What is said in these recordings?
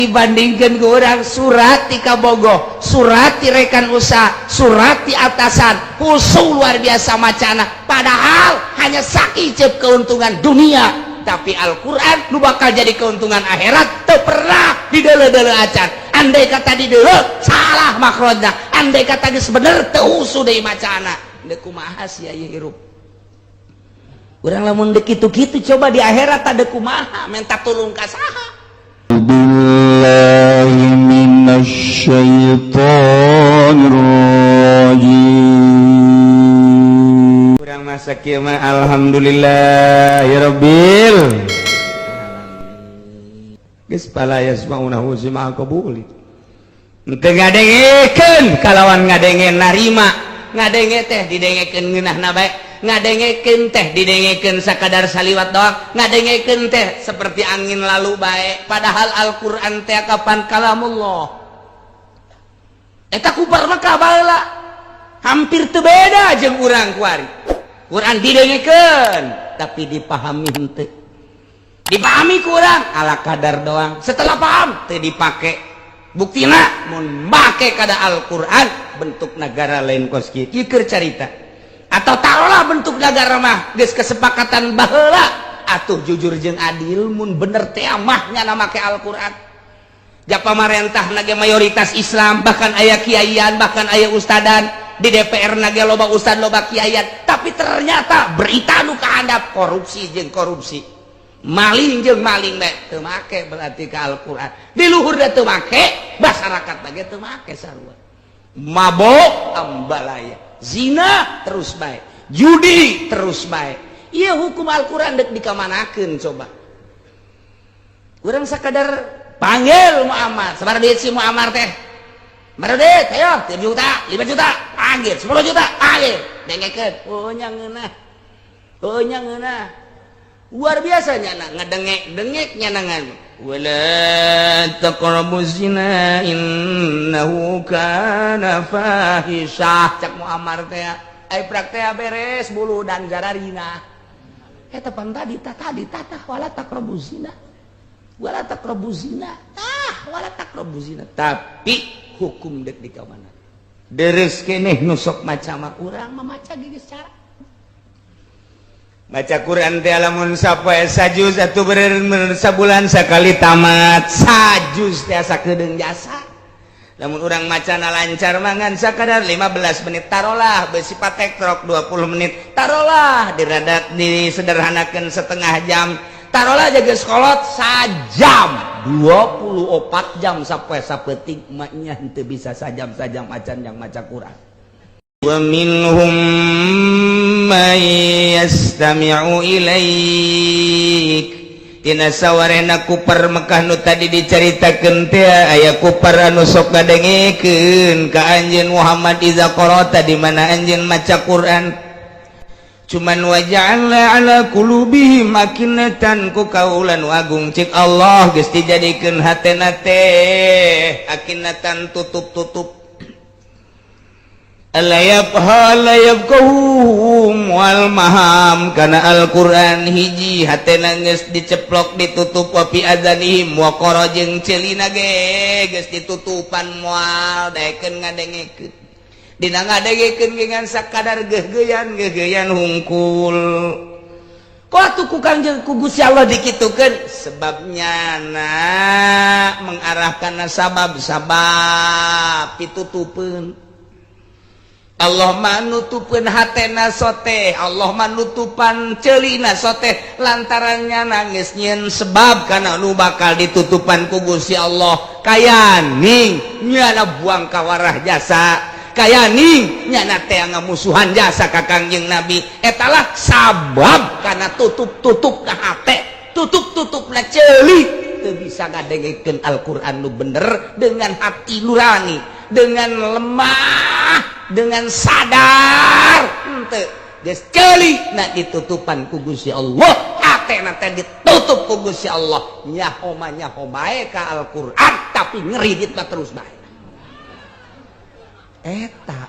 dibandingkan orang surat di Kabogoh, surat di rekan usaha, surat di atasan, khusus luar biasa macana, padahal hanya sakit keuntungan dunia, tapi Al-Quran lu bakal jadi keuntungan akhirat teu pernah didele-dele acan. Andai kata didele salah makrodna, andai kata geus bener teu usuh deui macana, deuk kumaha sia ieu hirup. Urang lamun deuk kitu-kitu coba di akhirat teh kumaha minta tulung ka saha? Billahi minasyaitonir rajim. Urang masa kieu mah alhamdulillahirabbil geus pala yasmaunahu sima qabuli. Teu ngadengekeun kalawan ngadenge narima, ngadenge teh didengekeun ngeunahna bae, ngadengekeun teh didengekeun sakadar saliwat doang, ngadengekeun teh seperti angin lalu bae, padahal Al-Qur'an teh kapan kalamullah. Eta kupar mah kabaheula hampir teu beda jeung urang kuari. Quran didengekeun tapi dipahami henteu. Dipahami ku urang ala kadar doang. Setelah paham teu dipake. Buktina mun make kada Al-Qur'an bentuk negara lain kos kieu. Ieu keur carita. Atau taruhlah bentuk negara mah geus kesepakatan baheula atuh jujur jeung adil mun bener teh mah nya make Al-Qur'an. Ja pamarentah nage mayoritas Islam, bahkan aya kiaian, bahkan aya ustadan, di DPR nage loba ustad loba kiaian, tapi ternyata berita nu kahandap korupsi jeung korupsi, maling jeung maling bae teu make berarti ka Al-Qur'an. Di luhur da teu make, masyarakat nage teu make sarua. Mabok ambalaya, zina terus baik, judi terus baik. Iya hukum Al-Quran dek dikamanakeun coba. Urang sakadar panggil Muammar, sabar duit si Muammar teh. Mara duit, ayo 3 juta, 5 juta, panggil 10 juta, panggil. Dengekeun, oh nya ngeunah. Oh nya ngeunah. Luar biasa nya ngedengek nya nangan. Wala taqrabuz zina innahu kana fahisyah. Cak Muammar teh, ai praktek beres bulu dan jararina. Eta pan tadi tata wala taqrabuz zina. Wala taqrabuz zina. Wala taqrabuz zina. Tapi hukum dek di kamana? Deres keneh nu sok maca mah urang mah maca geus cara. Baca Quran teh lamun sapoe sajuz atuh bener sabulan sakali tamat. Sajuz teh asa kedeung jasa. Lamun urang macana lancar mangan sakadar 15 menit tarolah, bersifat tektrok 20 menit tarolah, diradat disederhanakeun setengah jam. Tarolah jaga sekolot sajam 24 jam sampai sapeting maknya henteu bisa sajam-sajam macan yang maca Quran. Wa minhum may yastami'u ilaik. Tina sawarena kupar Mekah nu tadi dicaritakeun teh aya kupar anu sok ngadengekeun ka anjeun Muhammad iza qara'ta di mana anjeun maca Quran. Cuman waja'alna ala qulubihim akinatan ku kaulan agung cik Allah geus dijadikeun hatena teh akinatan tutup-tutup alayabhum wal maham kana Al-Qur'an hiji hatena geus diceplok ditutup wa fi adzanihim wa qara jeung ceulina ge geus ditutupan moal daekeun ngadengekeun. Dina ngadengekeun dengan sakadar geugeuyan hungkul. Kok atuh ku Kangjeng ku Gusti Allah dikitukeun? Sebabnya mengarahkan sabab pitutupeun. Allah manutupeun hatena soteh, Allah manutupan ceulina soteh lantarannya nangis nyeun sebab kana nu bakal ditutupan ku Gusti Allah. Kayaning nyana buang kawarah jasa. Kaya ning nyana teh ngamusuhan jasa ka Kangjeng Nabi etalah sabab karena tutup-tutup ka hate tutup-tutupna ceuli teu bisa ngadengekeun Al-Qur'an nu bener dengan hati nurani dengan lemah dengan sadar henteu geus ceuli na ditutupan ku Gusti Allah hatena teh ditutup ku Gusti Allah nyaho bae ka Al-Qur'an tapi ngeridit mah terus bae. Eta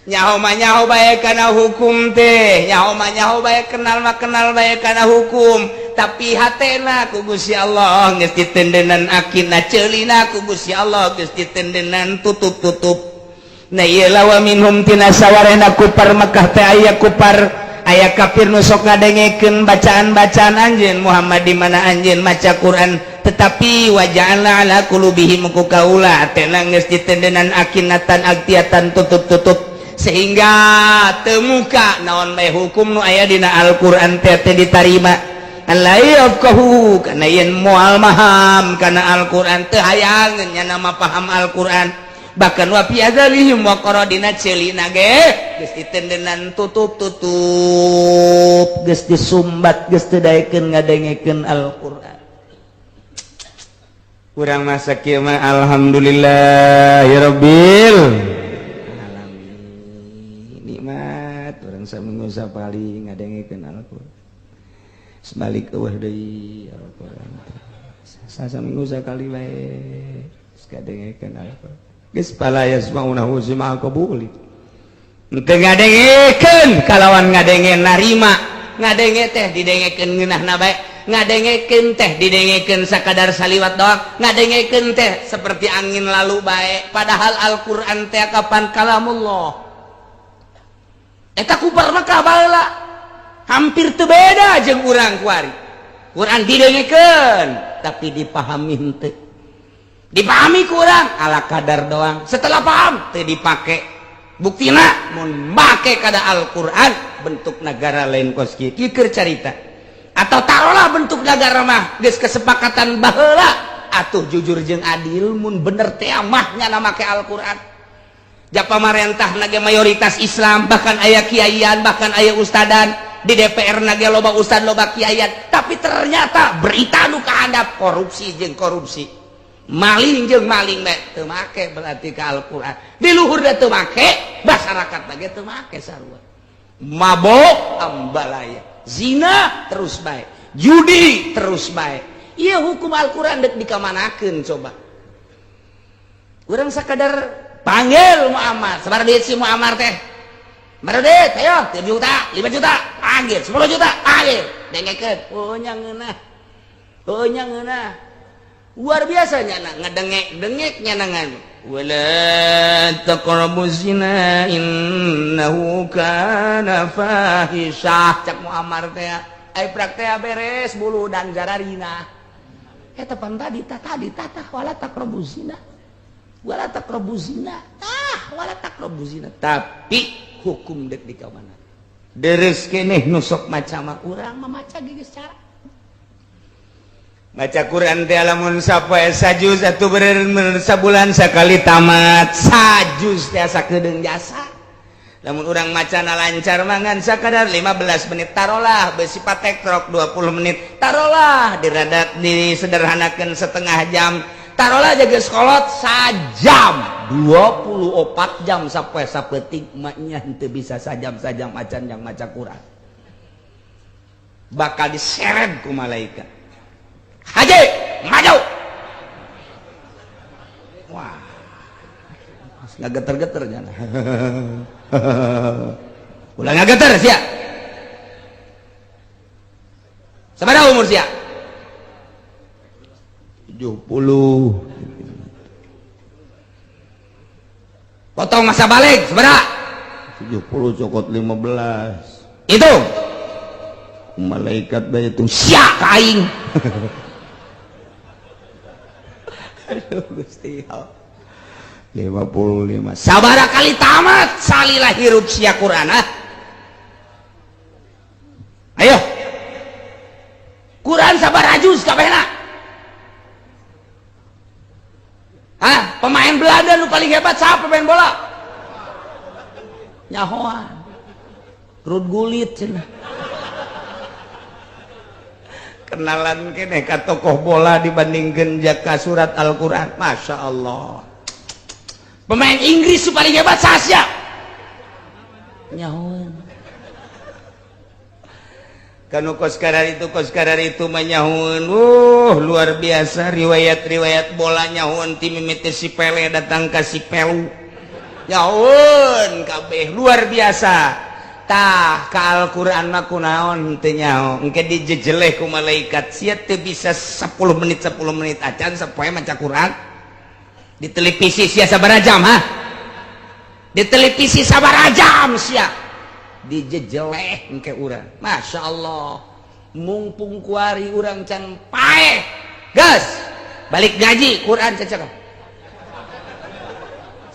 nyaho bae kana hukum teh nyaho bae kenal bae kana hukum tapi hatena ku Gusti Allah geus ditendenan akina ceulina ku Gusti Allah geus ditendenan tutup-tutup. Nah ieu lawa minhum tina sawarena kupar Mekah teh aya kupar aya kafir nu sok ngadengekeun bacaan-bacaan anjeun Muhammad di mana anjeun maca Quran tetapi waja'alna ala qulubihim ku kaula atena geus ditendenan akinatan aktiatan tutup-tutup sehingga teu muka naon bae hukum nu aya dina Al-Qur'an teh ditarima alayafqahu kana yen moal maham kana Al-Qur'an teu hayangeun nya nama paham Al-Qur'an bahkan wa fi adzalihim wa qaradina ceulina ge geus ditendenan tutup-tutup geus disumbat geus teu daekeun ngadengekeun Al-Qur'an. Urang masa kieu mah alhamdulillahirabbil alamin nikmat urang saminggu sapali ngadengekeun Al-Qur'an sebalik eueuh deui Al-Qur'an sasaminggu sakali bae ngadengekeun Al-Qur'an geus pala yasmaunahu simal qabuli teu ngadengekeun kalawan ngadenge narima ngadenge teh didengekeun ngeunahna bae ngadengekeun teh didengekeun sakadar saliwat doang ngadengekeun teh seperti angin lalu bae padahal Al-Qur'an teh kapan kalamullah eta kupar Mekah baheula hampir teu beda jeung urang kuari Quran didengekeun tapi dipahami henteu dipahami kurang ala kadar doang setelah paham teu dipake buktina mun make kada Al-Qur'an bentuk negara lain kos kieu keur carita atau taruhlah bentuk negara mah geus kesepakatan baheula atuh jujur jeung adil mun bener teh mah nya make Al-Qur'an ja pamarentah nage mayoritas Islam bahkan aya kiaian bahkan aya ustadan di DPR nage loba ustad loba kiaian tapi ternyata berita nu kahandap korupsi jeung korupsi maling jeung maling bae teu make berarti ka Al-Qur'an di luhur da teu make masyarakat lagi teu make sarua mabok ambalaya zina terus bae judi terus bae ieu hukum Al-Qur'an dek dikamanakeun coba urang sakadar panggil Muammar sabar duit si Muammar teh sabar duit ayo 3 juta 5 juta panggil 10 juta panggil dengekeun oh nya ngeunah luar biasanya ngedengek nyanangan wala taqrabuz zina innahu kana fahisyah cak Muammar teh ai praktek beres bulu dan jararina eta pan tadi wala taqrabuz zina wala taqrabuz zina tapi hukum dek di kamana deres keneh nu sok maca mah urang mamaca geus cara baca Quran teh lamun sapoe sajuz atuh bener sabulan sakali tamat sajuz teh sakedeung jasa lamun urang macana lancar mangan sakadar 15 menit tarolah besi patekrok 20 menit tarolah diradat disederhanakeun setengah jam tarolah jaga sekolot sajam 24 jam sapoe sapeting maknya henteu bisa sajam macan yang maca Quran bakal diseret ku malaikat haji maju wah nggak geter-geter jangan ulah nggak geter sia sabaraha umur sia 70 potong masa balik sabaraha 70 cokot 15 itu malaikat bae itu sia kaing aduh Gusti Allah 55 sabaraha kali tamat salilah hirup sia Quran ayo Quran sabaraha juz kabehna pemain Belanda nu paling hebat siapa pemain bola nyahoan Ruud Gullit cenah kenalan kene ka tokoh bola dibandingkeun jaka surat Al-Qur'an Masya Allah pemain Inggris paling hebat sasya nyahoan kanu koskadar itu menyahoan luar biasa riwayat bola nyahoan ti mimiti si Pele datang ka si Pelu nyahoan kabeh luar biasa tah ka Al-Qur'an mah kunaon teu nyaho engke dijejeleh ku malaikat sia teu bisa 10 menit acan sapoe maca Quran di televisi sia sabaraha jam ha di televisi sabaraha jam sia dijejeleh engke urang masyaallah mumpung kuari urang can paeh geus balik ngaji Quran cecek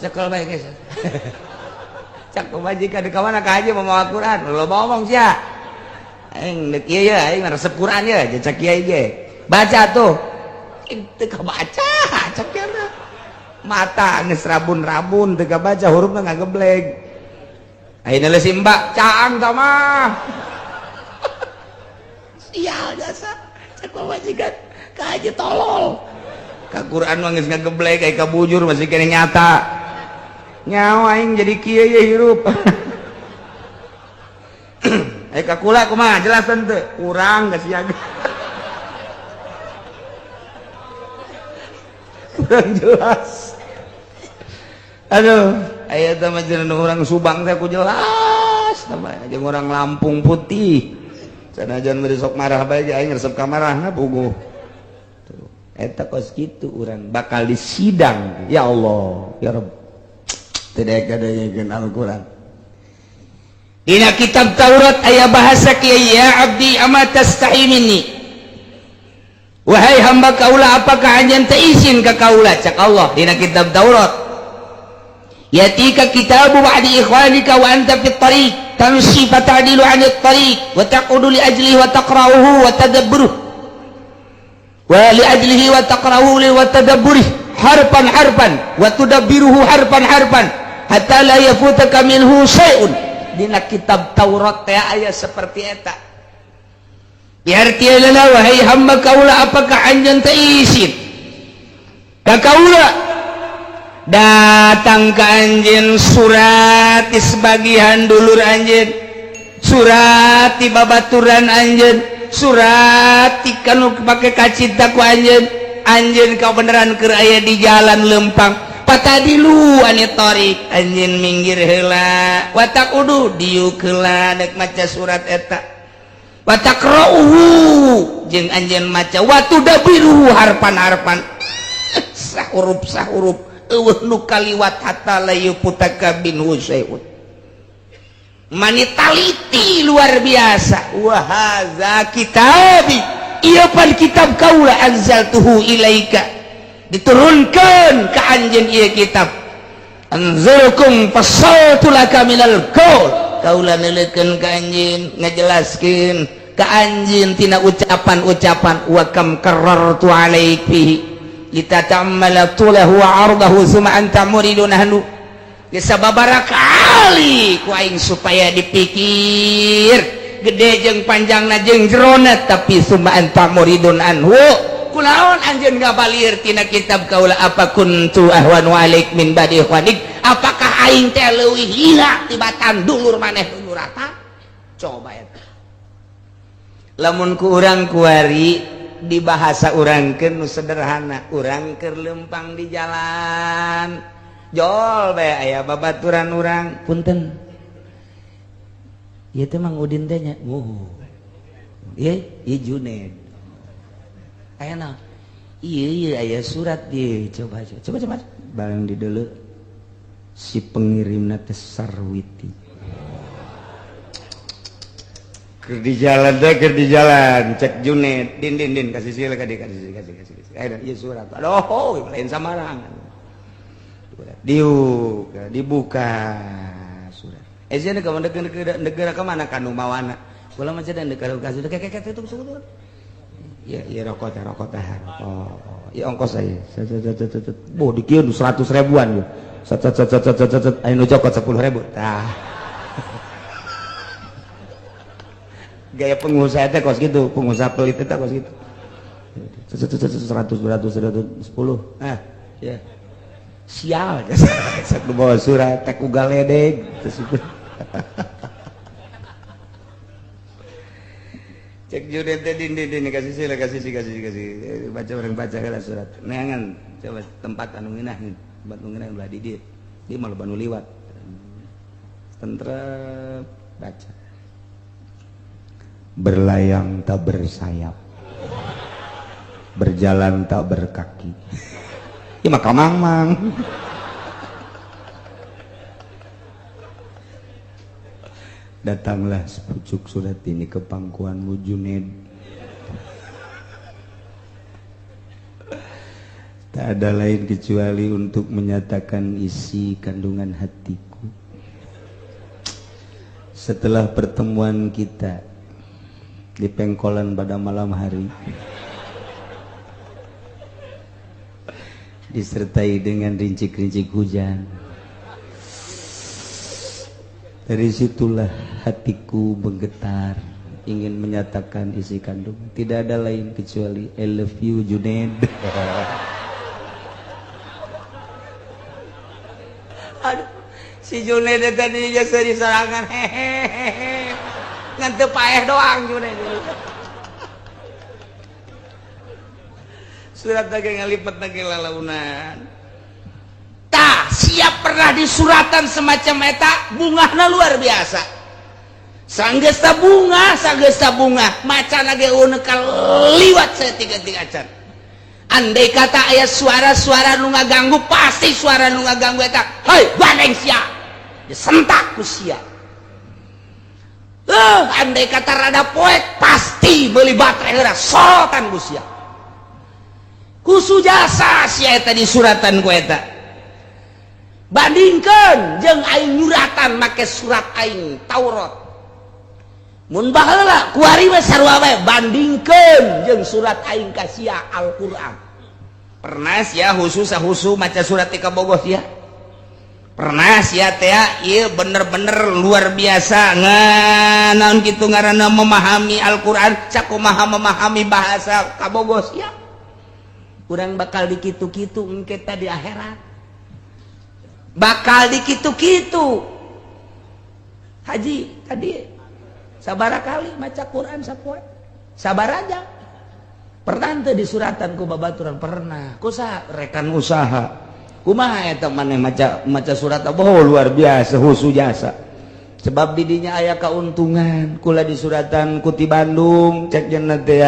sekel bae geus cak majikan di kawana ka haji mau Quran lo ngomong sia aing deuk ieu ya aing resep Quran ya cak kiai ge baca tuh teu kabaca cak kieu mata geus rabun-rabun teu kabaca hurufna ngagebleg ayeuna leus mbak caang tah mah sial jasa cak majikan ka haji tolol ka Quran mah geus ngagebleg aya kabujur masih kene nyata nyawa aing jadi kieu ye hirup ka kula kumaha jelasan teu urang geus siaga kurang jelas aduh aya teh mah jenengan urang Subang teh ku jelas tambah jeung urang Lampung Putih sanajan mah sok marah bae aing resep ka marahna puguh tuh eta kos kitu urang bakal disidang ya Allah ya Rabb tidak ada yang Al-Quran dina kitab Taurat aya bahasa kiai ya abdi amat tastahi minni wahai hamba kaula apakah anjeun teu izin ka kaula cak Allah dina kitab Taurat yatika kitabu ba'di ikhwanika wa anta fit tariq tamshi fata'dilu 'anil tariq wa taqudu li ajlihi wa taqra'uhu wa tadabburuh wa li ajlihi wa taqra'uhu wa tadabburuh harpan wa tudabbiruhu harpan hatta la yafutaka minhu syai'un dina kitab Taurat teh aya seperti eta biartiana wahai hamba kaula apakah anjeun teu izin ka kaula datang ka anjeun surat di sebagian dulur anjeun surat di babaturan anjeun surat di kanu pake kacita ku anjeun ka beneran keur aya di jalan lempang patadilu anu tariq anjeun minggir heula wa taqudu diuk heula dek maca surat eta wa taqra'uhu jeung anjeun maca wa tudabiruhu harpan sahuruf eueuh nu kaliwat hatta la yuputaka binhu syai'un manitaliti luar biasa wa hadza kitabi ieu pan kitab kaula anzaltuhu ilaika diturunkan ke anjeun ieu kitab anzalkum fasaltu laka minal qaul kaula neuleukeun ka anjeun ngajelaskeun ka anjeun tina ucapan-ucapan wa kam karartu alaik fihi litatammala tulahu wa ardahu summa anta muridun hanu sababaraha kali ku aing supaya dipikir gede jeung panjangna jeung jerona tapi summa anta muridun anhu kunaon anjeun ngabalir tina kitab kaula apa kuntu ahwanu alaik min badi ikhwanik apakah aing teh leuwih hina tibatan dulur maneh duluratan coba eta lamun ku urang kuari di bahasa urangkeun nu sederhana urang keur lempang di jalan jol bae aya babaturan urang punten ieu teh Mang Udin teh nya ieu Junaid aya naon iya aya surat di coba bareng di deuleu si pengirimna teh Sarwiti keur di jalan cek Junaid din kasih sila kasih aya ieu surat aduh lain samarang dibuka surat ejana ka negara ka mana kanu mawana ulah mah cenah negara ka sudah kek itu surat ya rokok teh ya ongkos saya boh dikieun 100 ribuan ya aya nu cokot 10.000 tah gaya pengusaha teh kos gitu pengusaha pelit teh kos gitu 100 200 10 ya sial sak bawa surat tek ugal ledeg cek Junaid teh din kasih sila kasih baca orang baca heula surat neangan coba tempat anu ngeunah tempat nu ngeunah belah di dieu di mah loba nu liwat tentrep baca. Berlayang tak bersayap, berjalan tak berkaki. Ya maka mang. Datanglah sepucuk surat ini ke pangkuanmu Junaid. Tak ada lain kecuali untuk menyatakan isi kandungan hatiku. Setelah pertemuan kita di pengkolan pada malam hari, disertai dengan rincik-rincik hujan, dari situlah hatiku menggetar, ingin menyatakan isi kandungan. Tidak ada lain kecuali I love you Junaid. Aduh, si Junaid tadi jasa diserangan, hehehe, ngantep paeh doang Junaid. Surat lagi ngalipet lagi lalaunan. Tak siap pernah di suratan semacam eta, bungahna luar biasa. Sanggesta bunga, macan lagi unekal liwat saya tiga can. Andai kata ayat suara-suara nu ngaganggu, pasti suara nu ngaganggu eta. Hei, bandeng sia, disentak ku sia. Andai kata rada poek, pasti beli baterai heura, sorotan ku sia. Kusu jasa sia eta di suratan ku eta. Bandingkan jeung aing nyuratan make surat aing Taurat. Mun baheula kuari mah sarua wae bandingkeun jeung surat aing ka sia Al-Qur'an. Pernah sia husu maca surat ti kabogoh sia? Pernah sia teh ieu bener-bener luar biasa nganaon kitu ngaranna memahami Al-Qur'an, sakumaha memahami bahasa kabogoh sia. Urang bakal dikitu-kitu engke tadi akhirat. Bakal dikitu-kitu. Haji tadi sabara kali maca Quran sapoe? Sabar aja. Pernah teu di suratan ku babaturan? Pernah. Kusaha rekan usaha. Kumaha eta maneh maca surat oh luar biasa husu jasa. Sebab didinya aya kauntungan. Kula di suratan ku ti Bandung cek jenna teh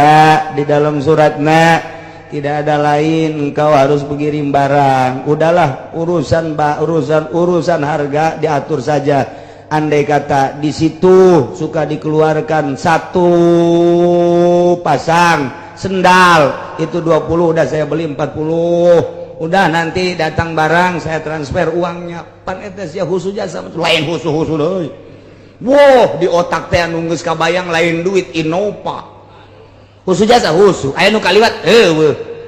di dalam suratna tidak ada lain, engkau harus mengirim barang. Udahlah urusan harga diatur saja. Andai kata di situ suka dikeluarkan satu pasang sendal itu 20, udah saya beli 40. Udah nanti datang barang saya transfer uangnya. Pan eta sia husu jasa lain husu deui. Woh, di otak teh anu geus kabayang lain duit Innova. Husu jasa husu aya nu kaliwat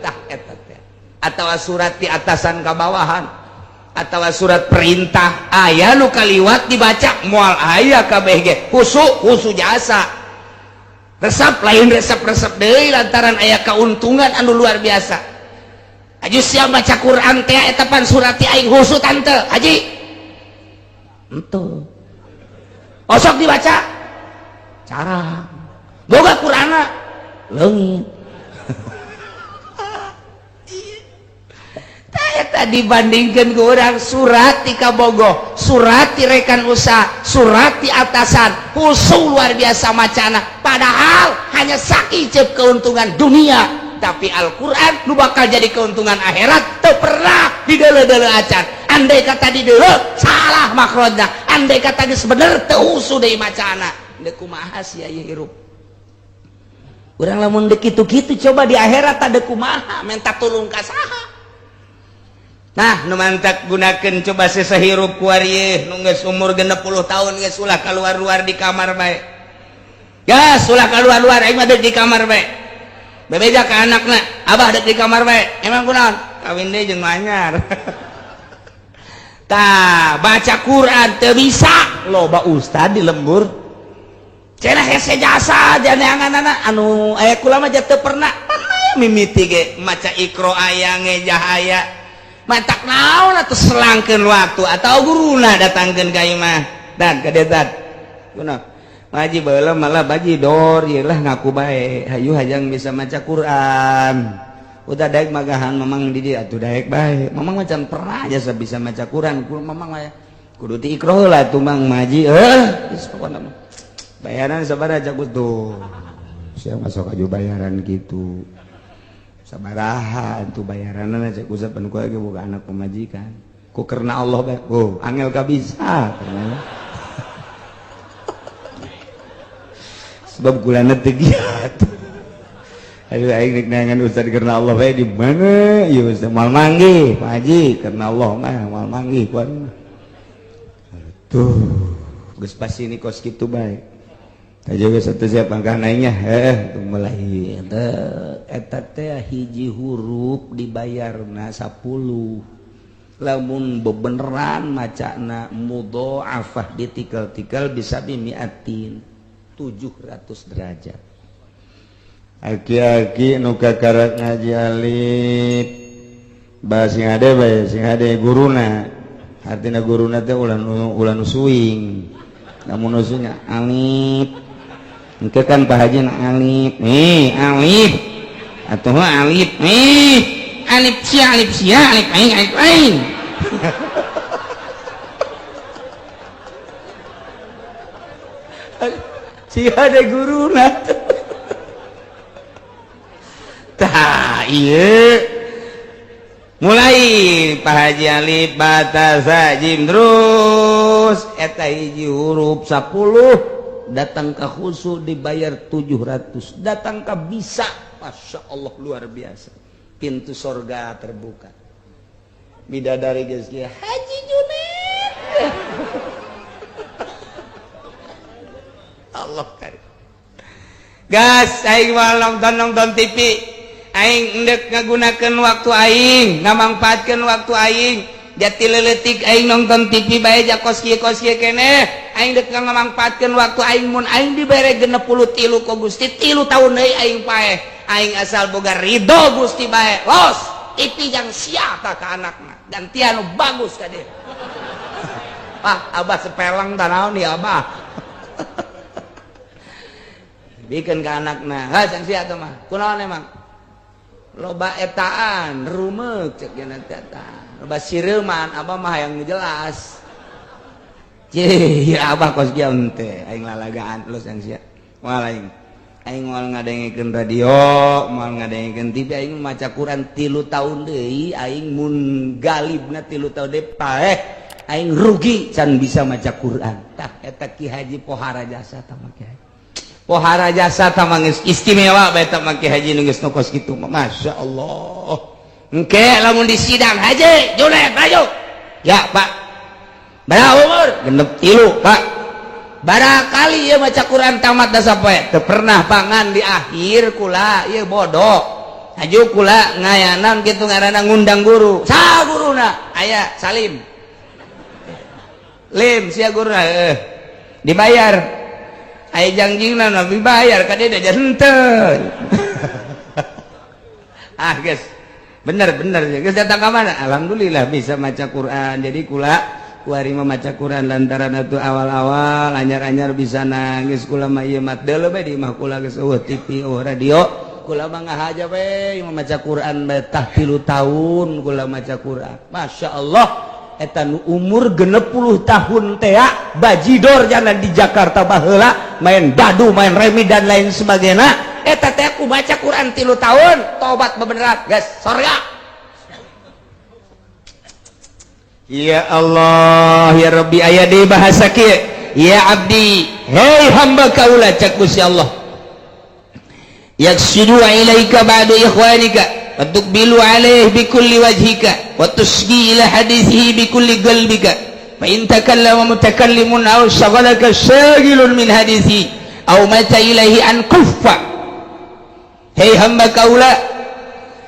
tah eta teh atawa surat di atasan ka bawahan atawa surat perintah aya nu kaliwat dibaca moal aya kabeh ge husu jasa resep lain resep deui lantaran aya kauntungan anu luar biasa. Aju siap baca Quran teh eta pan surat ti aing husu tante haji henteu osok dibaca cara boga Qur'ana leungit. Eta dibandingkan ke orang surat di kabogoh, surat di rekan usaha, surat di atasan, husu luar biasa macana. Padahal hanya sakit keuntungan dunia, tapi Al-Quran lu bakal jadi keuntungan akhirat. Teu pernah didele-dele acan. Andai kata didele salah makrodna, andai kata geus bener teu husu deui macana. Deuk kumaha sia ieu hirup. Urang lamun deuk kitu-kitu coba di akhirat teu kumaha, minta tulung ka saha? Nah, nu mantak gunakeun coba sesahirup kuari nu geus umur 60 tahun geus ulah kaluar-luar di kamar bae. Ya, ulah kaluar-luar aing mah deuk di kamar bae. Bebeja ka anakna, abah deuk di kamar bae. Emang kunaon? Kawin deui jeung manyar. Tah, baca Quran teu bisa, loba ustad di lembur. Cenah hese jasa janeanganana anu aya kula mah teu pernah. Mimiti ge maca Iqra aya ngejah aya. Mantak naon atuh selangkeun waktu atau guruna datangkeun ka imah dan kadetat kunaon ngaji baheula malah baji dor ieu lah ngaku bae hayu hajang bisa maca Quran udah daek magahan mamang di dieu atuh daek bae mamang macan pernah aja bisa maca Quran mamang mah kudu diikroh lah tuh mang maji pokoknya bayaran sabaraha cak tuh saya masuk aja bayaran gitu sabaraha tuh bayaran cak usapan ku lagi bukan anak pemajikan ku karena Allah bae angel ka bisa karena sebab gulana teu giat aduh aing rek nangan ustaz karena Allah bae di mana ya ustaz mal manggih Pak Haji karena Allah mah mal manggih kuan tuh geus pasti ini kos kitu bae aja geus atuh siap angkah naiknya tuh mulai eta teh hiji huruf dibayarna 10 lamun bebeneran macana mudha'afah ditikal-tikal bisa bimiatin 700 derajat aki-aki nu kakarak ngaji alif bahas sing ade bae sing ade guruna artina guruna teh ulah nu suing namun usunya alif engke kan Pak Haji alif alif atuh alif alif sia alif aing si ada guruna tah ieu mulai Pak Haji alif batasa jim terus eta hiji huruf 10 datang ke khusu dibayar 700 datang ke bisa Masya Allah luar biasa pintu sorga terbuka bidadari geus kieu Haji Junaid Allah karim gas aing mau nonton TV aing endek ngagunakeun waktu aing ngamangpaatkeun waktu aing jati leuletik aing nonton TV bae ja kos kieu keneh aing dek ngamangpaatkeun waktu aing mun aing dibere 63 ku Gusti 3 tahun deui aing paeh aing asal boga ridho Gusti bae los TV jang sia ka anakna gantian nu bagus ka dieu abah sepeleng tah naon ieu abah bikin ke anakna jang sia teh mah kunaon emang loba etaan rumeuk cek cenah teh loba sireuman abah mah yang jelas ya abah kos gieu teh aing lalagaan los jang sia moal aing moal ngadengikeun radio moal ngadengikeun TV aing maca Quran 3 tahun deui aing mun galibna 3 tahun deui paeh aing rugi can bisa maca Quran tah eta Ki Haji Pohara Jasa tah make Pohara Jasa tah geus istimewa bae tah make Haji nu geus nokos kitu Masya Allah engke lamun di sidang Haji Junaid ayo ya Pak berapa umur genep 3 Pak barakali ya maca Quran tamat da sapoe teu pernah pangan di akhir kula ieu bodoh aju kula ngayanan kitu ngaranna ngundang guru sa guruna aya Salim lim sia guruna dibayar aya jangjingna nabi bayar ka dia da henteu geus bener geus datang ka mana alhamdulillah bisa maca Quran jadi kula kuari maca Quran lantaran atuh awal-awal anyar-anyar bisa nangis kula mah ieu mat deuleu bae di imah kula geus TV radio kula mah ngahaja bae maca Quran bae tah 3 tahun kula maca Quran Masya Allah eta nu umur 60 tahun teh bajidor jalan di Jakarta baheula main dadu main remi dan lain sebagainya eta teh ku baca Quran 3 tahun tobat bebeneran guys sorga ya Allah ya Rabbi aya deui bahasa kieu ya abdi hei hamba kaula cak Gusti Allah yaksidu ilaika ba'du ikhwanika وتقبل عليه بكل وجهك وتصغي إلى حديثه بكل قلبك فإن تكلم متكلم أو شغلك شاغل من حديثه أو مات إليه أن كف hei hamba kaula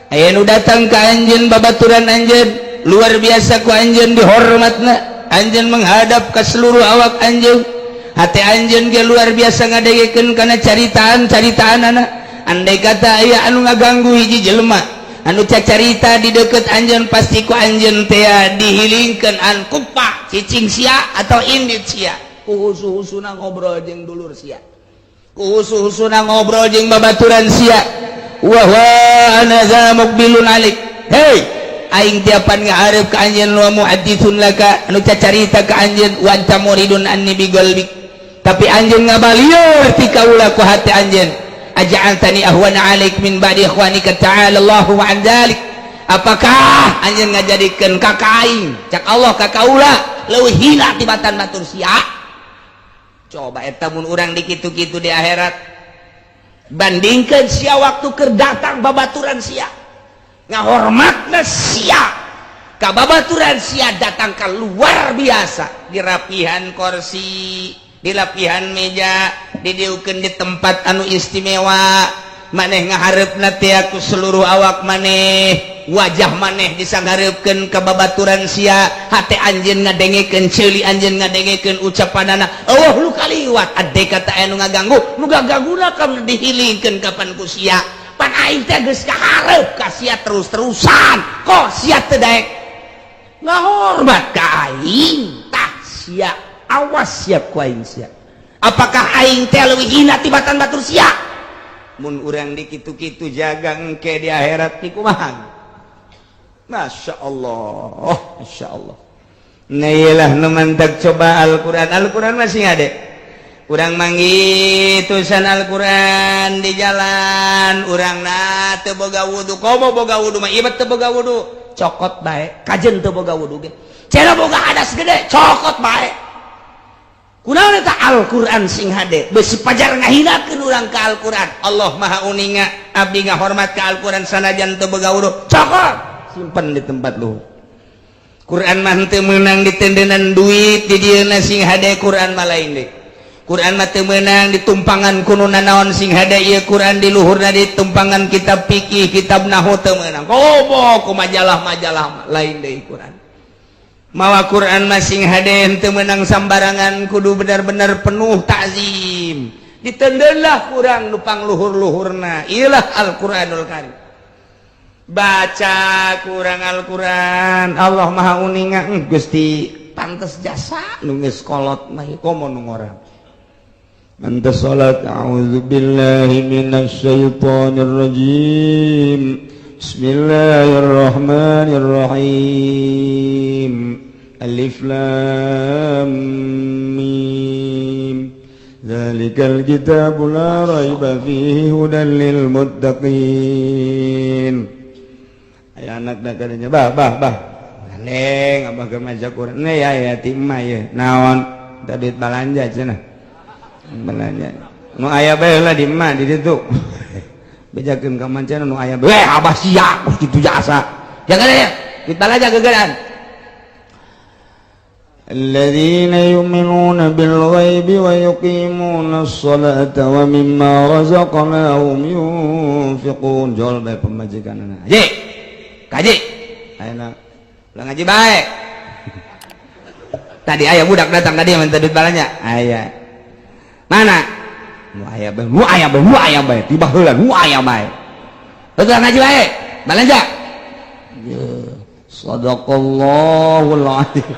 aya nu datang ka anjeun babaturan anjeun luar biasa ku anjeun dihormatna anjeun menghadap ka seluruh awak anjeun hati anjeun ge luar biasa ngadengekeun kana caritaan-caritaanana andai kata aya anu ngaganggu hiji jelema anu cacarita di deket anjeun pasti ku anjeun teh dihilingkeun an kupa cicing sia atau indit sia ku husu-husuna ngobrol jeung dulur sia ku husu-husuna ngobrol jeung babaturan sia wa ana za muqbilun alik hei aing tiapan ngaharep ka anjeun wa muhadditsun laka anu cacarita ka anjeun wa anta muridun anni bi qalbik tapi anjeun ngabalieur ti kaula ku hati anjeun aj'altani ahwana alaik min ba'di ikhwanika ta'ala Allahu wa an dzalik apakah anjeun ngajadikeun ka aing cak Allah ka kaula leuwih hina tibatan batur sia coba eta mun urang dikitu-kitu di akhirat bandingkeun sia waktu keur datang babaturan sia ngahormatna sia ka babaturan sia datang ka luar biasa di rapihan kursi di lapihan meja didieukeun di tempat anu istimewa maneh ngaharepna teh ku seluruh awak maneh wajah maneh disangharepkeun ka babaturan sia hate anjeun ngadengekeun ceuli anjeun ngadengekeun ucapanana Allah lu kaliwat ade kata anu ngaganggu nu gaganguna kam dihilingkeun kapan ku sia pan aing teh geus kaharep ka sia terus-terusan kok sia teu daek ngahormat ka aing tah sia awas sia ku aing sia apakah aing teh leuwih hina tibatan batur sia mun urang dikitu-kitu jaga engke di akhirat ti kumaha Masya Allah Masya Allah nah iyalah nu mantak coba Al-Quran masih ngade urang manggi tulisan Al-Quran di jalan urang na teu boga wudu komo boga wudu mah ieu teu boga wudu cokot bae kajen teu boga wudu ge cenah boga hadas gede cokot bae kunaon eta Al-Quran sing hade beusi pajar ngahinakeun urang ka Al-Quran Allah maha uninga abdi ngahormat ka Al-Quran sanajan teu boga wudu cokot simpen di tempat lu Quran mah teu meunang ditendenan duit di dieuna sing hade Quran mah lain deui Quran mah teu meunang ditumpangan kuno nanaon sing hade ieu Quran di luhurna ditumpangan kitab fikih kitab nahwu teu meunang kobo ku majalah-majalah lain deui Quran mawa Quran mah sing hade teu meunang sambarangan kudu benar-benar penuh takzim ditendeunlah kurang nu pangluhur-luhurna ieulah Al-Qur'anul Karim baca kurang Al-Quran Allah maha uninga Gusti pantes jasa nu geus kolot mah komo nu ngorang mantas salat a'udzubillahi minasyaitonir rajim bismillahirrahmanirrahim alif lam mim dzalikal kitabu la raiba fihi hudan lil muttaqin anak dah katanya bah neng abah ke maca Quran ne ya timah ya naon tadi balanja cenah balanja nu aya bae lah di mah di ditu bejakeun ka mancan nu aya bae abah siap kitu jasa jangan ya di balanja gegeran alladzina yu'minuna bil ghaibi wa yuqimuna as-salata wa mimma razaqnahum yunfiqun jol bae pemajikanana je kaji ayeuna ulah ngaji bae tadi aya budak datang tadi minta duit balanya aya mana mu aya bae tiba heula mu aya bae betul ngaji bae balanja ya sadaqallahul azim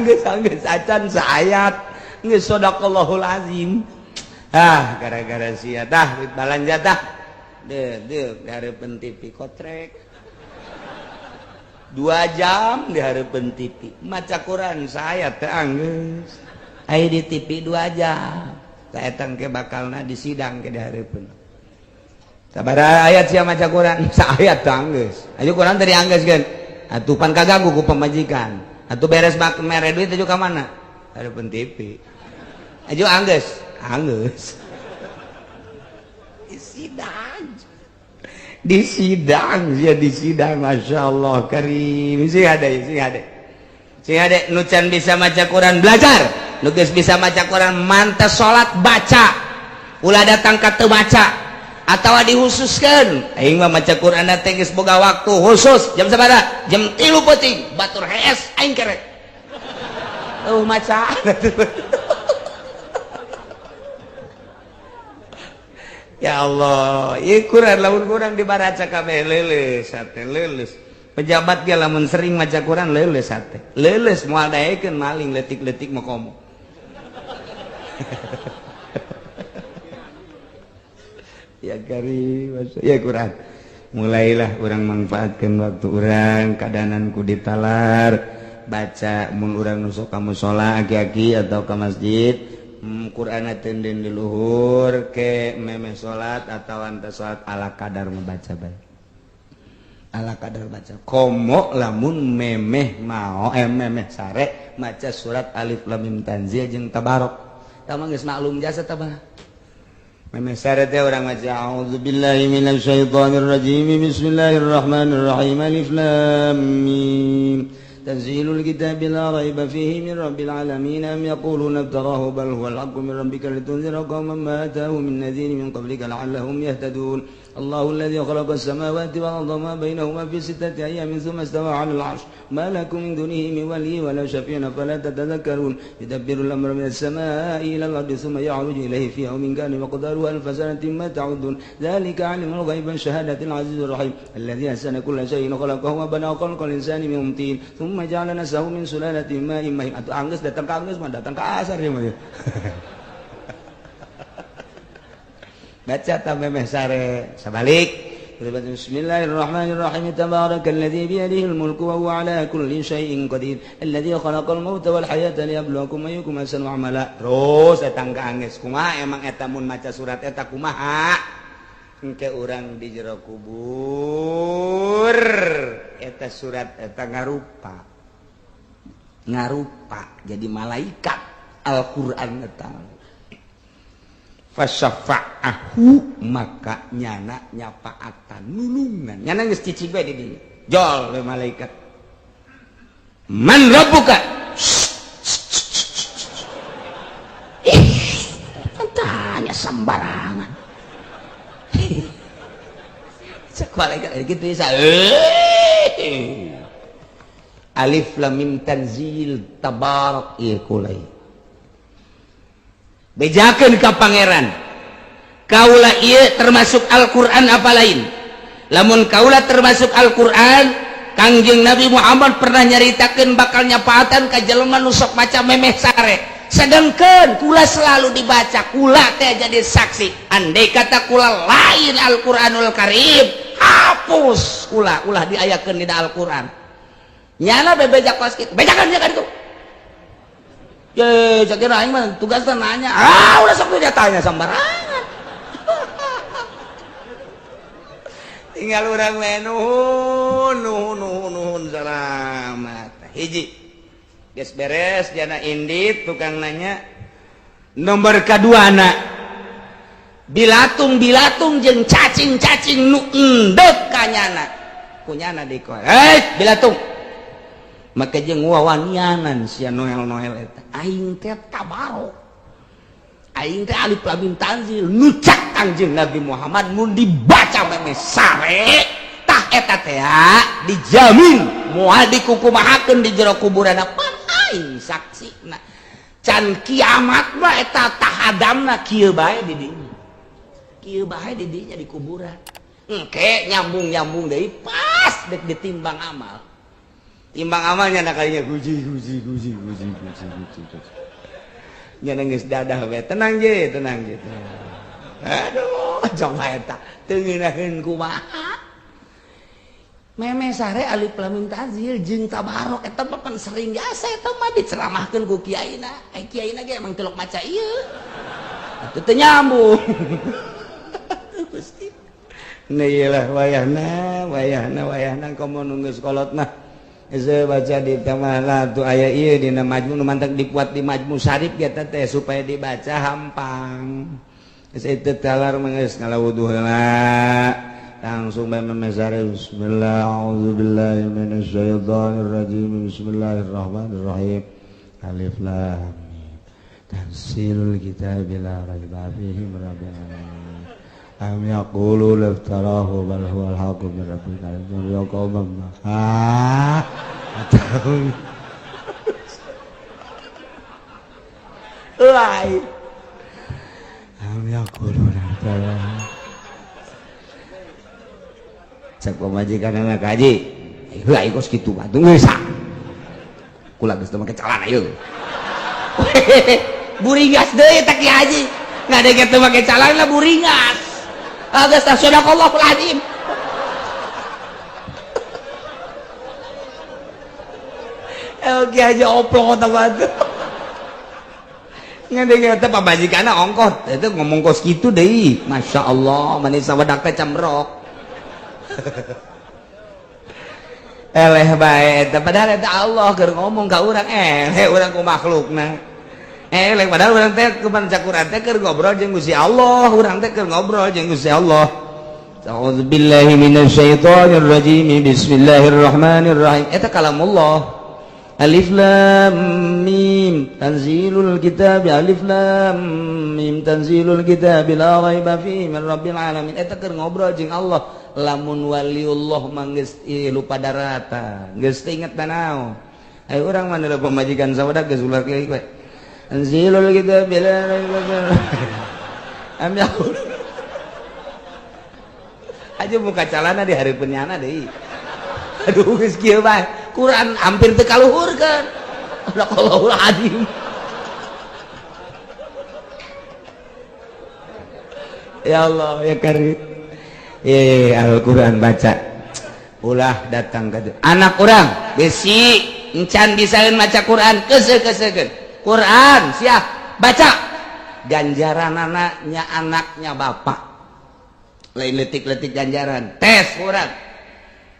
geus acan saayat geus sadaqallahul azim gara-gara sia tah duit balanja tah deuh dihareupeun TV kotrek 2 jam dihareupeun TV maca Quran saya teh anggeus aya di TV 2 jam saeta engke bakalna di sidang ke dihareupeun sabaraha ayat sia maca Quran saayat teh anggeus aya Quran teh dianggeuskeun atuh pan kaganggu ku pamajikan atuh beres mere duit atuh ka mana hareupeun TV aju anggeus di sidang Masya Allah karim sing ada nu can bisa maca Quran belajar nu geus bisa maca Quran mantes salat baca ulah datang ka teu baca atawa dihususkeun aing mah maca Quran teh geus boga waktu khusus jam sabaraha jam 3 peuting batur hees aing kerek maca ya Allah ieu Quran lamun kurang dibaraca kabeh leuleus hate leuleus pejabat ge lamun sering maca Quran leuleus hate leuleus moal daekeun maling leutik-leutik mah komo Ya Karim, ya Quran. Mulailah orang manfaatkan waktu orang kadananku ditalar baca mun urang nusuk ka mushola aki-aki atau ke masjid Quran tenden di luhur ke memeh salat atau anta salat ala kadar membaca bae ala kadar baca komo lamun memeh mau memeh sare maca surat alif lam mim tanzil jeung tabarok tama geus maklum jasa tabah memeh sare teh urang maca a'udzubillahi minasyaitonir rajim bismillahirrahmanirrahim alif lam mim تنزيل الكتاب لا ريب فيه من رب العالمين أم يقولون افتراه بل هو الحق من ربك لتنذر قوما ما أتاهم من نذير من قبلك لعلهم يهتدون الله الذي خلق السماوات والأرض وما بينهما في 6 أيام ثم استوى على العرش ما لكم من دونه من ولي ولا شفيع فلا تتذكرون يدبر الأمر من السماء إلى الأرض ثم يعرج إليه في يوم كان مقداره 1000 سنة ما تعدون ذلك علم الغيب شهادة العزيز الرحيم الذي أحسن كل شيء خلقه وبنى خلق الإنسان من طين ثم ja'ala nasahu min sulalatin ma'in mahin atuh anggeus datang ka anggeus mah datang ka asar ya mah baca ta memeh sare sabalik bismillahirrahmanirrahim tabarakalladzi biyadihi almulku wa huwa ala kulli syai'in qadir alladzi khalaqal mauta wal hayata liyabluwakum ayyukum ahsanu amala terus datang ka anggeus kumaha emang eta mun maca surat eta kumaha engke urang di jero kubur eta surat eta ngarupa jadi malaikat Al-Qur'an eta fasyafa'ahu maka nyana nyapaatan nulungan nyana geus cicing bae di dieu jol we malaikat man rabbuka tanya sembarangan cek malaikat gitu bisa alif lam mim tanzil tabarak ieu kulai bejakeun ka pangeran kaula ieu termasuk Al-Qur'an apa lain lamun kaula termasuk Al-Qur'an Kangjeng Nabi Muhammad pernah nyaritakeun bakal nyapaatan ka jelema nu sok maca memeh sare sedangkan kula selalu dibaca kula teh jadi saksi andai kata kula lain Al-Qur'anul Karim hapus kula ulah diayakeun di Al-Qur'an nyana bebejak kelas kitu bejakan itu ye cakir aing mah tugasna nanya udah sok dia tanya sembarangan tinggal urang we nuhun salamat hiji geus beres jana indit tukang nanya nomor kaduana bilatung jeung cacing nu endeuh ka nyana kunyana dikoe bilatung maka jeung wawanianan sia Noel eta aing teh tabarok aing teh alif lam mim tanzil nucak Kangjeng Nabi Muhammad mun dibaca memeh sare tah eta teh dijamin moal dikukumahakeun di jero kuburan pan aing saksina can kiamat mah eta tahadamna kieu bae di dinya di kuburan engke nyambung deui pas dek ditimbang amal timbang amalnya nak kalinya guji nya geus dadah we tenang je aduh coba eta teu ngeunaheun kumaha memeh sare alif lam mim tanzil jeung tabarok eta mah pan sering jasa eta mah diceramahkeun ku kiaina kiaina ge emang telok maca ieu atuh teu nyambung Gusti nah iyalah wayahna komo nu geus kolot mah saya baca di tamala tu aya ieu dina majmu nu mantak dipuat di majmu syarif eta teh supaya dibaca hampang geus teu talar geus ngalawuduh heula langsung bae memesare bismillah a'udzubillahi minasyaitonir rajim bismillahirrahmanirrahim alif lam mim tanzilul kitabi la raiba fihi min rabbil alamin am yaqulu laftarahu bal huwal haqqu min rabbika ya qauman lain am yaqulu laftarahu cek pemajikan anak kaji heuh aing kos kitu batung geus kula geus teu make calana ieu buringas deui teh Ki Haji ngadege teu make calana buringas Geus sadaqallahul azim. Oke aja oplong teman. Ngadeng eta pabajikana ongkos, itu ngomong kos kitu deui. Masya Allah, manis sawadak teh camrok. Eleh bae eta padahal eta Allah keur ngomong ka urang urang ku makhlukna. Eleh padahal urang teh kumaha Quran teh keur ngobrol jeung Gusti Allah, urang teh keur ngobrol jeung Gusti Allah. A'udzubillahi minasyaitonir rajim. Bismillahirrahmanirrahim. Eta kalamullah. Alif lam mim tanzilul kitab alif lam mim tanzilul kitab la raiba fihi min rabbil alamin. Eta keur ngobrol jeung Allah. Lamun waliullah mah geus lupa darata, geus teu inget tanaon. Aya urang mah da pamajikan sawadak geus ular kieu we. Tanzilul kitab la raiba am yaqul. Aja muka calana di hari penyana deui. Aduh geus kieu bae. Quran hampir teu kaluhurkeun. Sadaqallahul azim. Ya Allah ya Karim. Al-Quran baca. Ulah datang ke anak urang besi encan bisaeun maca Quran keuseukeun. Quran siap baca. Ganjaranana nya anaknya bapak. Lain letik-letik ganjaran. Tes urang.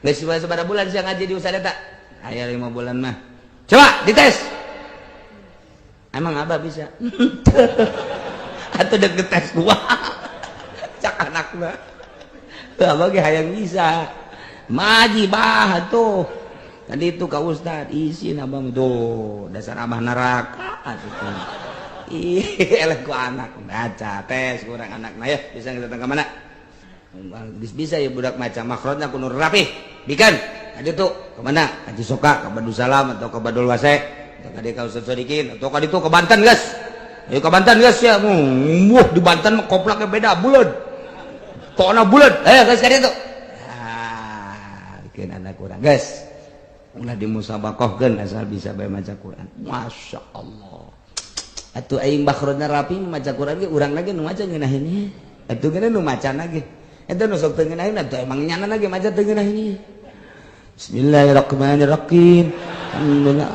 Geus sabaraha bulan sia ngaji di Ustaz eta? Aya 5 bulan mah. Coba dites. Emang abah bisa? Atuh deuk tes gua. Cak anakna. Teu abah ge hayang bisa. Maji bah atuh. Tadi itu ka Ustaz, isin abah tuh dasar abah neraka atuh. Ih, eleh ku anak baca tes kurang anakna ya. Bisa kita datang ke mana? Bisa ya budak maca makhrajna kudu rapih. Bikin. Aja tuh kemana? Haji Soka, ke Badul Salam atau ke Badul Wase, atau ke Deka Ustaz Sodikin, atau ke itu ke Banten guys. Ayo ke Banten guys ya. Di Banten mah koplaknya beda bulan. Tokna bulan. Guys ka ditu. Bikin anak kurang guys. Ulah dimusabaqahkeun asal bisa bae maca Quran. Masya Allah. Atuh aing bakhrona rapi maca Quran ge urang lagi nu maca ngeunaheun ieu. Atuh geuna nu maca lagi. Eta nu sok teu ngeunaheun atuh emang nyana lagi maca teu ngeunaheun ieu. Bismillahirrahmanirrahim. Alhamdulillah.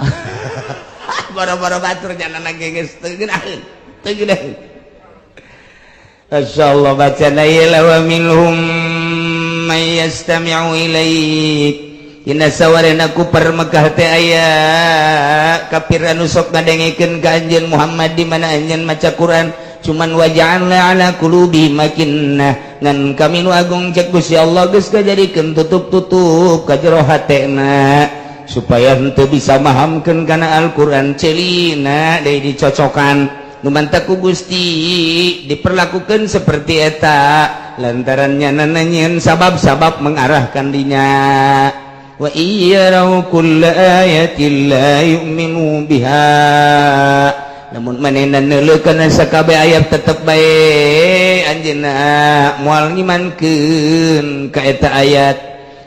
Bara-bara batur janana geus teu geunaheun. Teu geunaheun. Masyaallah bacana ila wa minhum may yastami'u ilaik. Inna sawarena ku permekah teh aya kafir anu sok ngadengikeun ka anjeun Muhammad di mana anjeun maca Quran. Cuman waja'alna ala qulubi makinnah ngan kami nu agung cek Gusti Allah geus kajadikeun tutup-tutup ka jero hatena supaya henteu bisa mahamkeun kana Al-Qur'an celina deui dicocokan nu mantap ku Gusti diperlakukeun seperti eta lantaran nyana nanyeun sabab-sabab mengarahkan dinya wa iyyarau kulla ayatin la yu'minu biha. Namun manehna neuleukeun sakabeh ayat tetep bae anjeunna moal ngimankeun ka eta ayat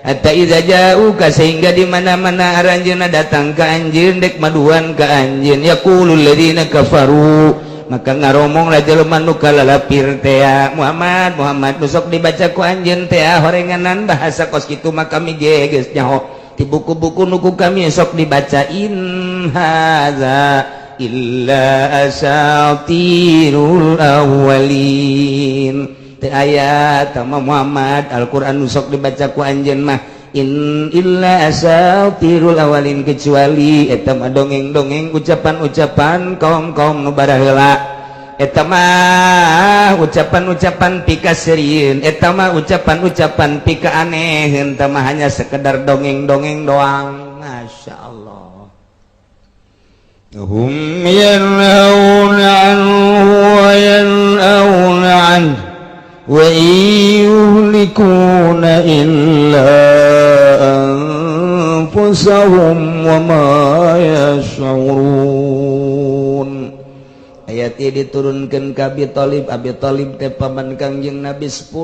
hatta idza ja'uka sehingga di mana-mana aranjeunna datang ka anjeun dek maduan ka anjeun yaqulul ladzina kafaru maka ngaromong la jelema nu kalalapir teh Muhammad nu sok dibaca ku anjeun teh horenganan bahasa kos kitu maka kami geus nyaho ti buku-buku nu ku kami sok dibaca in haza illa asatirul awwalin. Teu aya tama Muhammad Al-Qur'an sok dibaca ku anjeun mah in illa asatirul awwalin kecuali eta mah dongeng-dongeng ucapan-ucapan kaum-kaum nu baraheula. Eta mah ucapan-ucapan pikasirieun, eta mah ucapan-ucapan pikaaneheun, eta mah hanya sekedar dongeng-dongeng doang. Masya Allah. Hum yanhauna anhu wa yanhauna anhu wa yuhlikuna illa anfusahum wa ma yash'urun. Ayat ini diturunkan ke Abi Thalib. Abi Thalib teh paman Kangjeng Nabi 10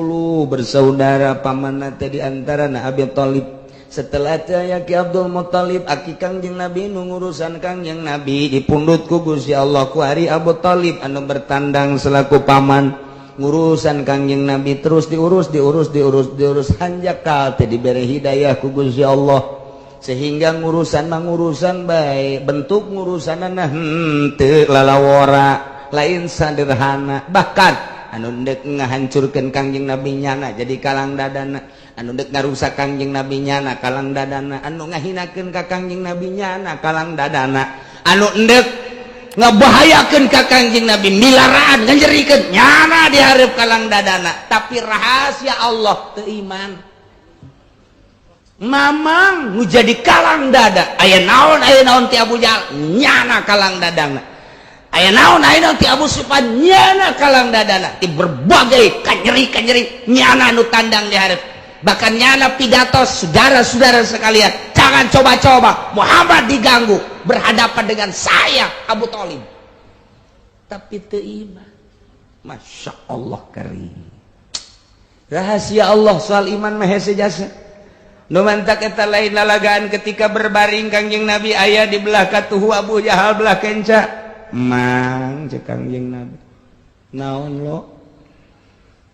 bersaudara, pamanna teh diantarana Abi Thalib. Setelah teh Ki Abdul Muthalib aki Kangjeng Nabi nu ngurusan Kangjeng Nabi dipundhut ku Gusti Allah ku ari Abu Thalib anu bertandang selaku paman. ngurusan Kangjeng Nabi terus diurus hanjakal teh diberi hidayah ku Gusti Allah sehingga ngurusan baik bentuk ngurusanana henteu lalawora lain sederhana bahkan anu dek ngahancurkeun Kangjeng Nabi nyana jadi kalang dadana anu dek ngarusak Kangjeng Nabi nyana kalang dadana anu ngahinakeun ka Kangjeng Nabi nyana kalang dadana anu dek ngabahayakeun ka Kangjeng Nabi milaraan nganjerikeun nyana di hareup kalang dadana tapi rahasia Allah teu iman mamang nu jadi kalang dada aya naon ti Abu Jahal nyana kalang dadana aya naon ti Abu Sufyan nyana kalang dadana ti berbagai kanyeri nyana nu tandang di hareup bahkan nyana pidato saudara-saudara sekalian jangan coba-coba Muhammad diganggu berhadapan dengan saya Abu Thalib tapi teu iman Masya Allah karim rahasia Allah soal iman mah hese jasa nu mantak eta lain lalagaan ketika berbaring Kangjeng Nabi aya di belah katuhu Abu Jahal belah kenca mang cek Kangjeng Nabi naon lo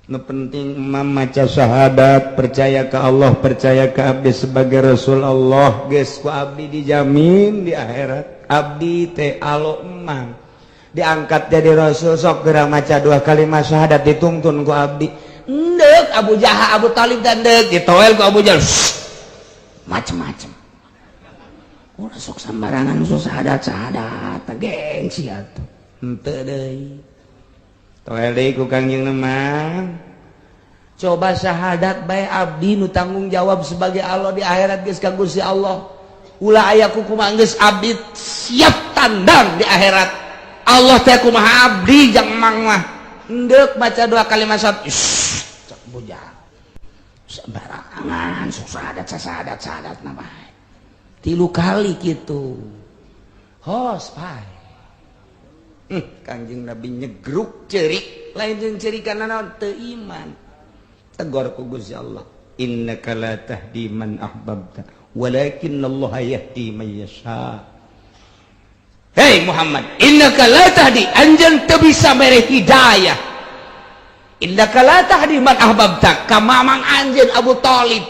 nu penting imam maca syahadat percaya ke Allah percaya ke abdi sebagai Rasul Allah geus ku abdi dijamin di akhirat abdi teh alo emang diangkat jadi Rasul sok geura maca 2 kalimat syahadat ditungtun ku abdi endek Abu Jahal Abu Thalib dan endek ditoel ku Abu Jahal macem-macem udah sok sembarangan sok syahadat gengsi atuh henteu deui toel deui ku Kangjeng Nemang coba syahadat bae abdi nu tanggung jawab sebagai Allah di akhirat geus ka Gusti Allah ulah aya kumaha geus abdi siap tandang di akhirat Allah teh kumaha abdi jang mang mah endek maca 2 kalimat syahadat cek bujang sembarangan sok syahadat na bae 3 kali gitu hos pae Kangjeng Nabi nyegruk cerik lain jeung cerikan naon teu iman tegur ku Gusti Allah innaka la tahdi man ahbabta walakinnallaha yahdi man yasha hei Muhammad innaka la tahdi anjeun teu bisa mere hidayah innaka la tahdi man ahbabta ka mamang anjeun Abu Thalib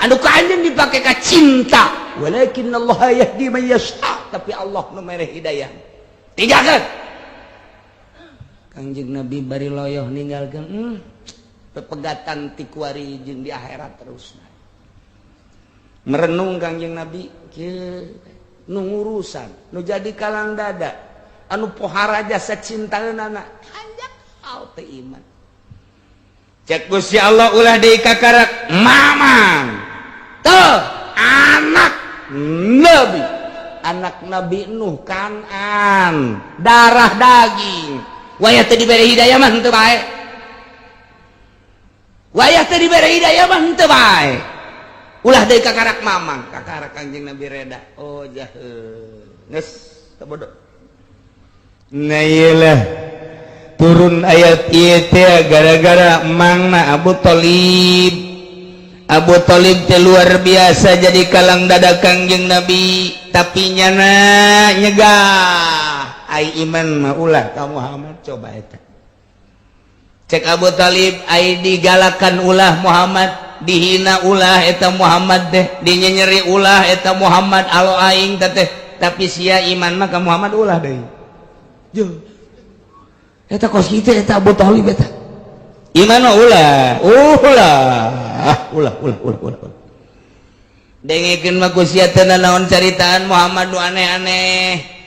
anu ka anjeun dipake ka cinta walakinnallaha yahdi man yasha tapi Allah nu mere hidayah tinggalkeun Kangjeng Nabi bari loyoh ninggalkeun pepegatan ti kuari jeung di akhirat terus merenung Kangjeng Nabi nu ngurusan nu jadi kalang dada anu pohara jasa cintaeunana hanjak hal teu iman cek Gusti Allah ulah deui kakarak mamang teu anak Nabi Nuh Kanan darah daging wayah teu dibere hidayah mah henteu bae wayah teu dibere hidayah mah henteu bae ulah deui kakarak mamang kakarak Kangjeng Nabi reda oh jaheuh geus teu bodoh nah ieulah turun ayat ieu teh gara-gara emangna Abu Thalib teh luar biasa jadi kalang dada Kangjeng Nabi tapi nyana nyegah ai iman mah ulah ka Muhammad coba eta cek Abu Thalib ai digalakan ulah Muhammad dihina ulah eta Muhammad teh dinyenyeri ulah eta Muhammad alo aing teh tapi sia iman mah ka Muhammad ulah deui jeung eta kos kitu eta Abu Thalib eta iman mah ulah dengekeun mah ku sia teu naon caritaan Muhammad nu aneh-aneh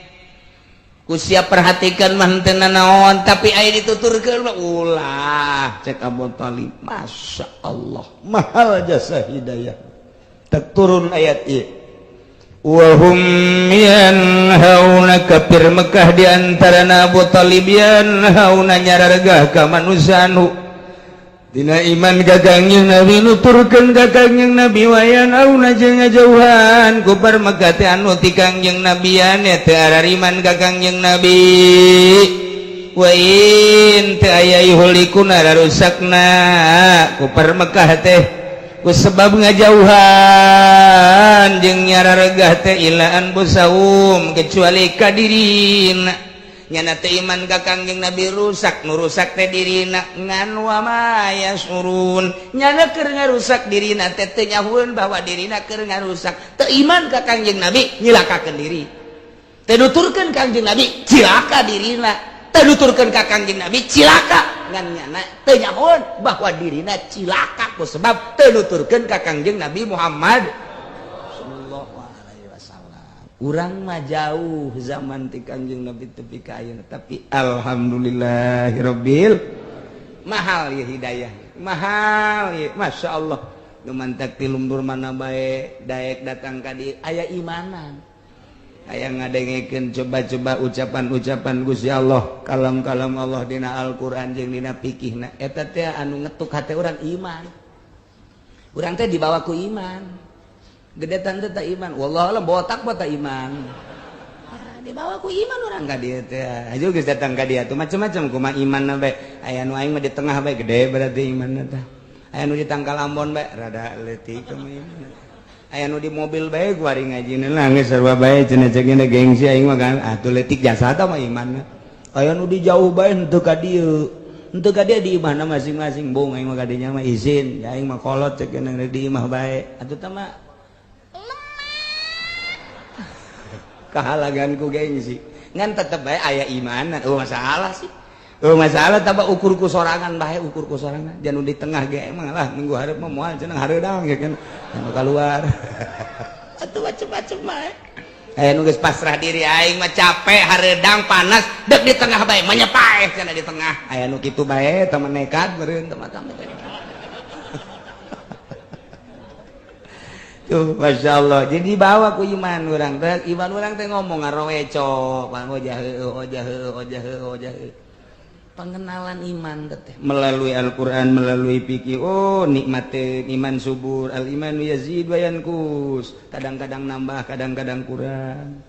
ku sia perhatikan mah henteu naon tapi aya dituturkeun mah ulah cek Abu Thalib Masya Allah mahal jasa hidayah tak turun ayat ieu wa hum yanhauna kafir Mekah di antarana Abu Thalib yanhauna nyarargah ka manusia anu dina iman ka Kangjeng Nabi nuturkeun ka Kangjeng Nabi wayanhauna jeung ngajauhan ku Mekah teh anu ti Kangjeng Nabi ane teu arariman ka Kangjeng Nabi wa in teu aya ihulikuna rusakna ku Mekah teh ku sebab ngajauhan jeung nyarargah teh ilaan busaum kecuali ka dirina nyana teu iman ka Kangjeng Nabi rusak, nu rusak teh dirina ngan wa maya surun, nyana keur ngarusak dirina teh teu nyahueun bahwa dirina keur ngarusak, teu iman ka Kangjeng Nabi nyilakakeun diri, teu nuturkeun Kangjeng Nabi cilaka dirina, teu nuturkeun ka Kangjeng Nabi cilaka ngan nyana teu nyahueun bahwa dirina cilaka ku sebab teu nuturkeun ka Kangjeng Nabi Muhammad. Urang mah jauh zaman ti Kangjeng Nabi tepi ka ayeuna, tapi alhamdulillahirabbil mahal ya hidayah, mahal ya, masya Allah. Nu mantak ti lumbur mana bae daek datang ka dieu aya imanan, aya ngadengekeun coba-coba ucapan-ucapan Gusti Allah, kalam-kalam Allah dina Al-Qur'an jeung dina fikihna, eta teh anu ngetuk hate urang iman. Urang teh dibawa ku iman. Gedetan teh tak iman, wallah alam botak mah tak iman. Dibawa ku iman orang ka dieu teh. Ajo geus datang ka dieu tuh macam-macam kumaha imanna bae. Aya nu aing mah di tengah bae gede berarti imanna teh. Aya nu di Tangkal Ambon bae rada leutik kumaha iman. Aya nu di mobil bae ku ari ngajina lah geus sarua bae cenah ceukna gengsi aing mah kan atuh leutik jasa tah mah imanna. Aya nu di jauh bae henteu ka dieu. Henteu ka dieu di imahna masing-masing. Bung aing mah ka dinya mah izin, ya aing mah kolot ceukna di imah bae. Atuh tah mah kahalaganku gengsi ngan tetep bae aya imanan. Masalah sih masalah tambah ukur ku sorangan bae, ukur ku sorangan jangan di tengah ge emang lah minggu hareup mah moal cenah hareudang ge kan anu keluar atuh macem-macem bae. Aya nu geus pasrah diri aing mah capek hareudang panas dek di tengah bae menyepaeh cenah di tengah. Aya nu kitu bae teu nekat meureun teu mata tuh, masya Allah. Jadi bawa ku iman orang teh, iman orang teh ngomong ngaroweco, ojah. Pengenalan iman teh melalui Al-Qur'an, melalui fikih. Oh, nikmate iman subur, al iman yazid wa yanqus. Kadang-kadang nambah, kadang-kadang kurang.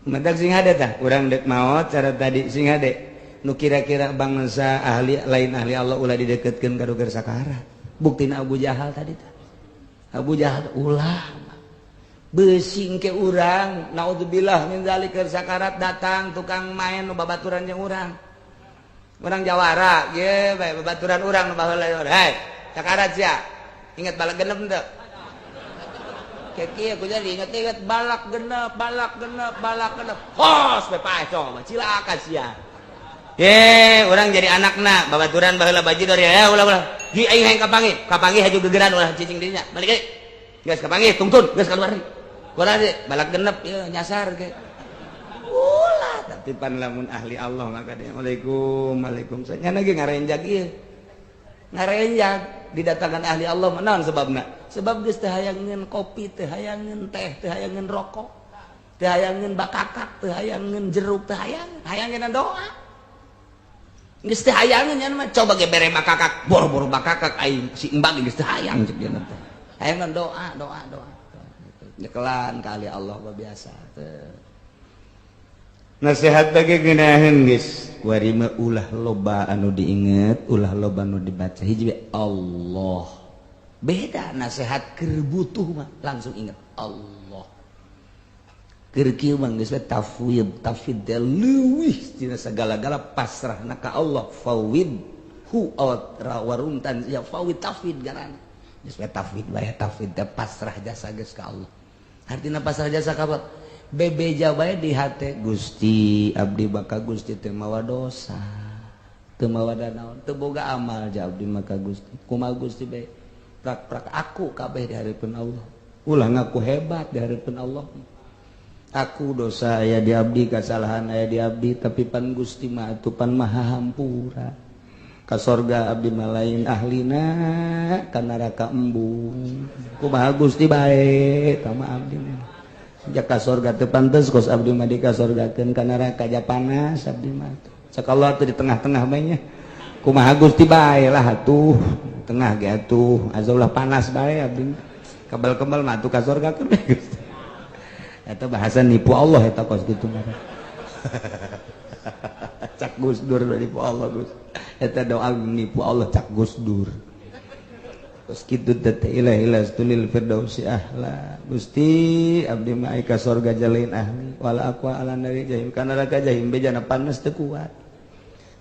Madak sing hade tah, urang dek maot cara tadi sing hade. Nu kira-kira bangsa ahli lain ahli Allah ulah dideketkeun ka doger sakarat. Buktina Abu Jahal tadi tah. Abu Jahal ulah besing ke urang, naudzubillah min zalika sakarat datang tukang main nu babaturan jeung urang jawara ge bae babaturan urang nu baheula. Hei sakarat sia inget balak genep henteu kieu ku jadi inget balak genep hos bae paeh coba cilaka sia ye urang jadi anakna babaturan baheula bajidor ya ulah di aing hayang kapangi haju gegeran ulah cicing dirinya balik deui geus kapangi tungtun geus kaluar deui kumaha deui balak genep ye nyasar ge ulah tapi pan lamun ahli Allah maka dia waalaikumsalam nya ge ngarenjag ieu ngarenjag didatangan ahli Allah naon sebabna sebab geus teu hayangeun kopi teu hayangeun teh teu hayangeun rokok teu hayangeun bakakak teu hayangeun jeruk teu hayangeun doa geus teu hayangeun nya mah coba ge bere bakakak boro-boro bakakak aing si embag geus teu hayang cek dia teh hayangeun doa nyekelan kali Allah biasa teh nasihat bagi geunaheun geus kuari mah ulah loba anu diinget ulah loba anu dibaca hiji Allah beda nasihat keur butuh mah langsung inget Allah keur kieu mah geus tafwid leuwih tina sagala-gala pasrahna ka Allah fawid hu waruntan ya fawid tafwid garan geus tafwid bae tafwid teh pasrah jasa geus ka Allah artina pasrah jasa ka Allah bebeja bae di hate Gusti abdi baka Gusti teu mawa dosa teu mawa danaon teu boga amal ja abdi maka Gusti kumaha Gusti bae prak-prak aku kabeh di hareupeun Allah ulah ngaku hebat di hareupeun Allah aku dosa aya di abdi kasalahan aya di abdi tapi pan Gusti mah atuh pan maha hampura ka sorga abdi mah lain ahlina ka neraka embung kumaha Gusti bae tama abdi ja ka sorga teu pantes kos abdi mah dikasorgakeun ka neraka ja panas abdi mah sakallah teu di tengah-tengah bae nya kumaha Gusti bae lah atuh tengah ge atuh azallah panas bae abdi kebal-kebal mah atuh ka sorgakeun Gusti eta bahasa nipu Allah eta kos kitu mah cak Gus Dur nipu Allah Gus eta doa nipu Allah cak Gus Dur terus kitu teh ilahi stulil firdausi ahla Gusti abdi mah ka surga jalain ahli wala aqwa ala nari jahim kana neraka jahim bejana panas teu kuat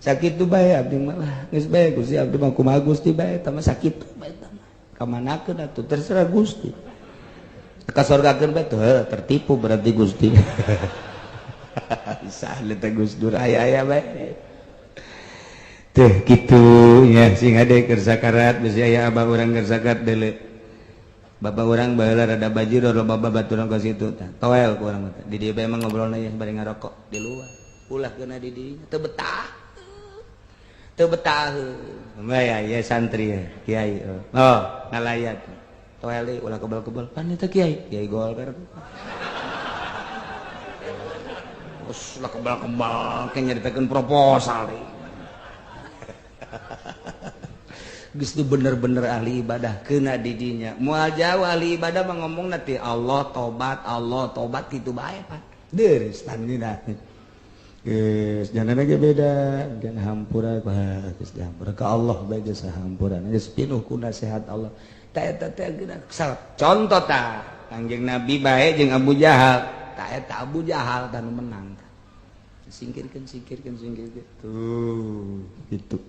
sakitu bae abdi mah geus bae Gusti abdi mah kumaha Gusti bae tah mah sakitu bae tah mah kamanakeun atuh terserah Gusti ka surgakeun bae tertipu berarti Gusti sahli teh Gus Dur aya bae tuh gitu ya sing ade keur sakarat geus aya abah urang keur sakarat deuleu bapak urang baheula rada bajir loba babaturan ka situ tah toel ku urang teh di dieu bae mah ngobrolna ya bari ngarokok di luar ulah keuna di dieu teu betah ya santri ya kiai ngalayat toel deui ulah kebal-kebal pan eta kiai Golkar terus ulah kebal-kebal ke nyaritakeun proposal deui Gusti bener-bener ahli ibadah kena didinya moal jauh ahli ibadah mah ngomong nanti Allah tobat gitu bae Pak deres tandina geus janana ge beda dan hampura geus dihampura ka Allah bae geus hampuran geus pinuh ku nasihat Allah ta eta teh geuna contoh tah Kangjeng Nabi bae jeung Abu Jahal ta eta Abu Jahal tanu menang singkirkeun tuh gitu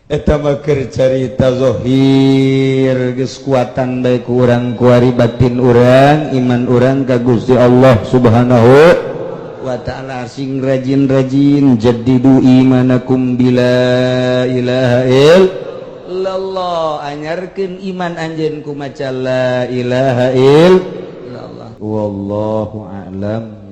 eta mah keur carita zahir geus kuatan bae ku urang kuari batin urang iman urang ka Gusti Allah Subhanahu wa taala sing rajin-rajin jaddidu imanakum bila ilaha illallah anyarkeun iman anjeun ku maca la ilaha illallah wallahu a'lam